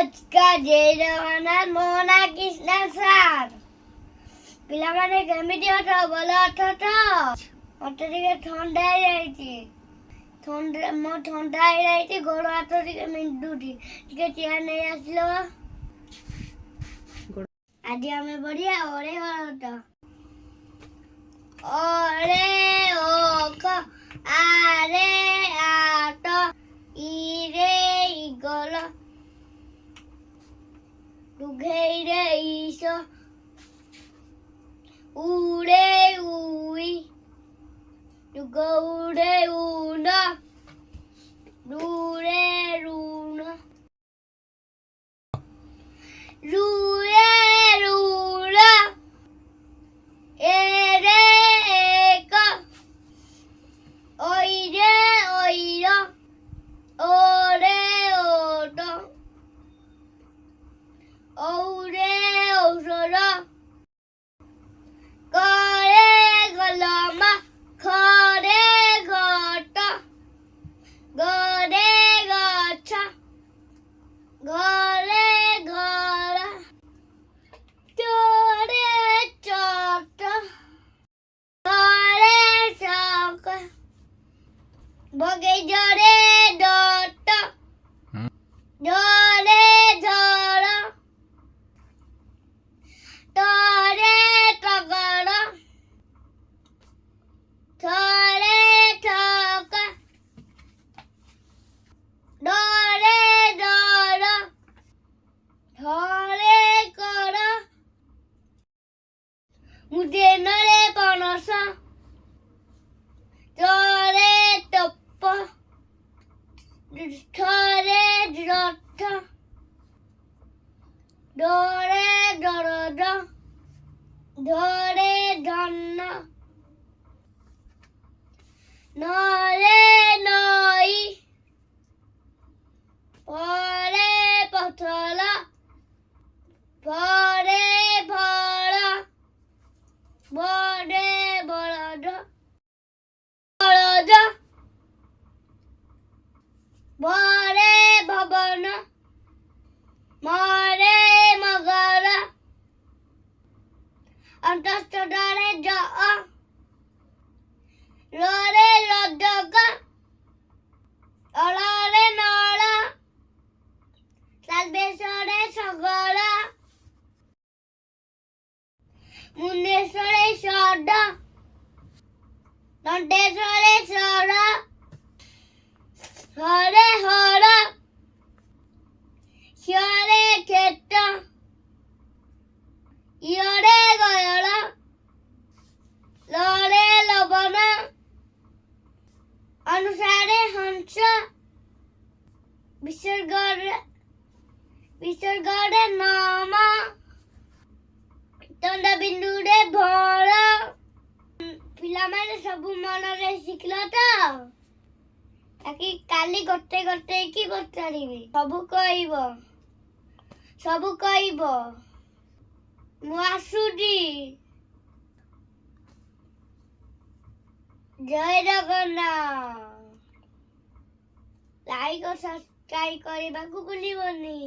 ନମସ୍କାର, ଜୟ ଜଗନ୍ନାଥ। ମୋ ନାଁ କୃଷ୍ଣା ସାର୍। ପିଲାମାନେ କେମିତି ଅଛ? ଭଲ ଅଛ ତ? ମତେ ଟିକେ ଥଣ୍ଡା ହେଇଯାଇଛି। ଥଣ୍ଡା ହେଇଯାଇଛି, ଗୋଡ଼ ହାତ ଟିକେ ବିନ୍ଧୁଛି। ଟିକେ ଚେୟାର ନେଇ ଆସିଲ। ଆଜି ଆମେ ପଢିବା ଓରେ ହଳଦ। ଓରେ ଓକ ଆରେ ଆଟ ଇରେ ଇଗଲ দুঘেইরে ইস উড়ে উই গৌড়ে উন রুড়ে রুন রুড়ে রুড় এরে এক ওইরে ওইর ওরে ওট ওরে ঔষধ করে গলমা খরে ঘট গরে গছ ঘরে ঘর চরে চট করে চক বগে জরে ডট জরে ঝড় তরে টগড় থরে ঠক ডরে ডর ধরে কর মুদে নরে পনস তরে টপ থরে রথ ডরে দরদ ধরে ধন্য নরে নই পরে পথল পরে ফল বড়ে বলদ বলদ বরে ভবন মরে মগর অন্তঃস্থরে জ ররে রজক অলরে নল সালবেশরে সগর মুন্ডেশ্বরে সড দন্তেশ্বরে সর হরে হর শিয়রে ক্ষেত ইয়রে গয়ল লরে লবণ অনুসারে হংস বিসর্গরে নাম দণ্ড বিন্দুরে ভଳ। ପିଲାମାନେ ସବୁ ମନରେ ଶିଖିଲ ତ? କାଲି ଗୋଟେ ଗୋଟେ କି ପଚାରିବି। ସବୁ କହିବ। ମୁଁ ଆସୁଛି। ଜୟ ଜଗନ୍ନାଥ। ଲାଇକ୍ ଓ ସବସ୍କ୍ରାଇବ୍ କରିବାକୁ ଭୁଲିବନି।